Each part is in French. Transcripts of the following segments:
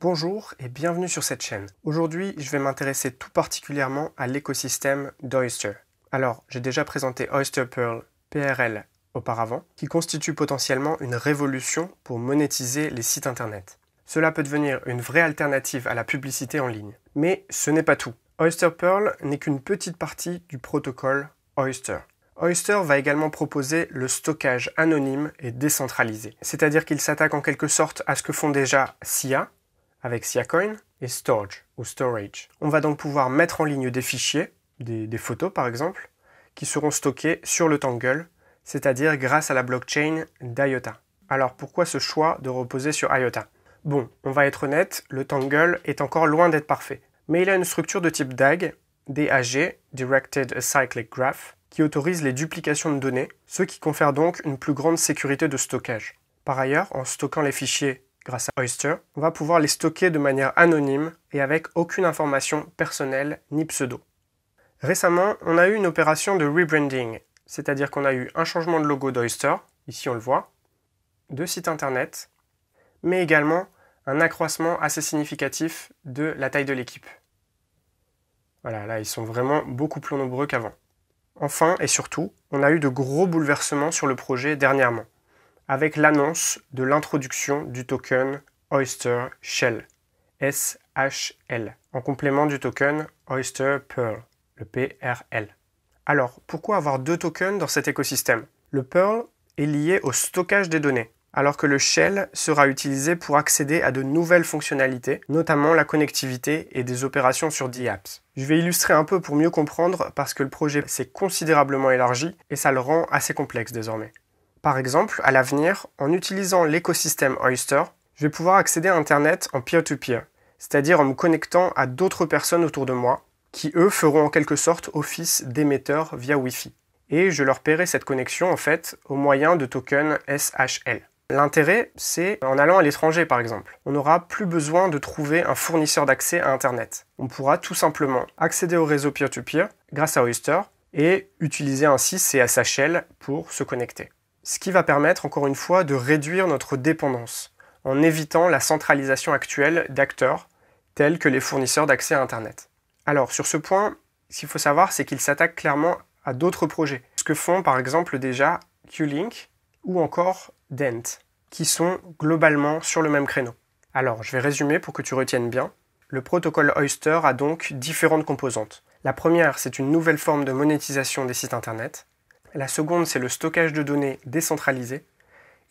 Bonjour et bienvenue sur cette chaîne. Aujourd'hui, je vais m'intéresser tout particulièrement à l'écosystème d'Oyster. Alors, j'ai déjà présenté Oyster Pearl PRL auparavant, qui constitue potentiellement une révolution pour monétiser les sites internet. Cela peut devenir une vraie alternative à la publicité en ligne. Mais ce n'est pas tout. Oyster Pearl n'est qu'une petite partie du protocole Oyster. Oyster va également proposer le stockage anonyme et décentralisé. C'est-à-dire qu'il s'attaque en quelque sorte à ce que font déjà SIA, avec SiaCoin, et Storj, ou Storage. On va donc pouvoir mettre en ligne des fichiers, des photos par exemple, qui seront stockés sur le Tangle, c'est-à-dire grâce à la blockchain d'IOTA. Alors pourquoi ce choix de reposer sur IOTA? Bon, on va être honnête, le Tangle est encore loin d'être parfait. Mais il a une structure de type DAG, DAG, Directed Acyclic Graph, qui autorise les duplications de données, ce qui confère donc une plus grande sécurité de stockage. Par ailleurs, en stockant les fichiers grâce à Oyster, on va pouvoir les stocker de manière anonyme et avec aucune information personnelle ni pseudo. Récemment, on a eu une opération de rebranding, c'est-à-dire qu'on a eu un changement de logo d'Oyster, ici on le voit, de site internet, mais également un accroissement assez significatif de la taille de l'équipe. Voilà, là ils sont vraiment beaucoup plus nombreux qu'avant. Enfin et surtout, on a eu de gros bouleversements sur le projet dernièrement, avec l'annonce de l'introduction du token Oyster Shell, SHL, en complément du token Oyster Pearl, le PRL. Alors, pourquoi avoir deux tokens dans cet écosystème? Le Pearl est lié au stockage des données, alors que le Shell sera utilisé pour accéder à de nouvelles fonctionnalités, notamment la connectivité et des opérations sur dApps. Je vais illustrer un peu pour mieux comprendre parce que le projet s'est considérablement élargi et ça le rend assez complexe désormais. Par exemple, à l'avenir, en utilisant l'écosystème Oyster, je vais pouvoir accéder à Internet en peer-to-peer, c'est-à-dire en me connectant à d'autres personnes autour de moi, qui eux feront en quelque sorte office d'émetteurs via Wi-Fi. Et je leur paierai cette connexion en fait au moyen de tokens SHL. L'intérêt, c'est en allant à l'étranger par exemple. On n'aura plus besoin de trouver un fournisseur d'accès à Internet. On pourra tout simplement accéder au réseau peer-to-peer grâce à Oyster et utiliser ainsi ces SHL pour se connecter. Ce qui va permettre encore une fois de réduire notre dépendance en évitant la centralisation actuelle d'acteurs tels que les fournisseurs d'accès à Internet. Alors sur ce point, ce qu'il faut savoir, c'est qu'il s'attaque clairement à d'autres projets. Ce que font par exemple déjà Qlink ou encore Dent, qui sont globalement sur le même créneau. Alors je vais résumer pour que tu retiennes bien. Le protocole Oyster a donc différentes composantes. La première, c'est une nouvelle forme de monétisation des sites internet. La seconde, c'est le stockage de données décentralisé.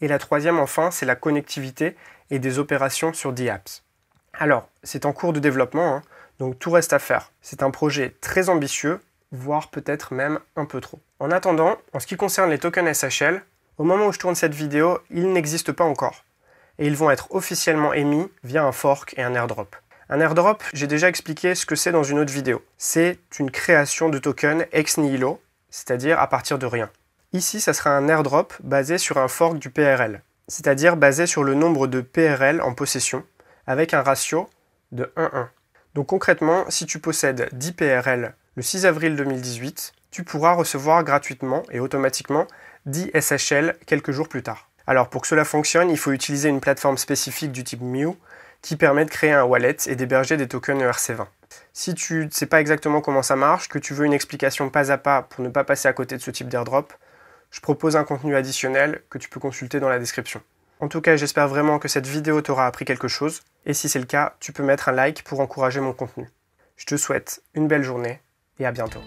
Et la troisième, enfin, c'est la connectivité et des opérations sur dApps. Alors, c'est en cours de développement, donc tout reste à faire. C'est un projet très ambitieux, voire peut-être même un peu trop. En attendant, en ce qui concerne les tokens SHL, au moment où je tourne cette vidéo, ils n'existent pas encore. Et ils vont être officiellement émis via un fork et un airdrop. Un airdrop, j'ai déjà expliqué ce que c'est dans une autre vidéo. C'est une création de tokens ex nihilo, c'est-à-dire à partir de rien. Ici, ça sera un airdrop basé sur un fork du PRL, c'est-à-dire basé sur le nombre de PRL en possession, avec un ratio de 1:1. Donc concrètement, si tu possèdes 10 PRL le 6 avril 2018, tu pourras recevoir gratuitement et automatiquement 10 SHL quelques jours plus tard. Alors pour que cela fonctionne, il faut utiliser une plateforme spécifique du type Mew qui permet de créer un wallet et d'héberger des tokens ERC20. Si tu ne sais pas exactement comment ça marche, que tu veux une explication pas à pas pour ne pas passer à côté de ce type d'airdrop, je propose un contenu additionnel que tu peux consulter dans la description. En tout cas, j'espère vraiment que cette vidéo t'aura appris quelque chose, et si c'est le cas, tu peux mettre un like pour encourager mon contenu. Je te souhaite une belle journée, et à bientôt.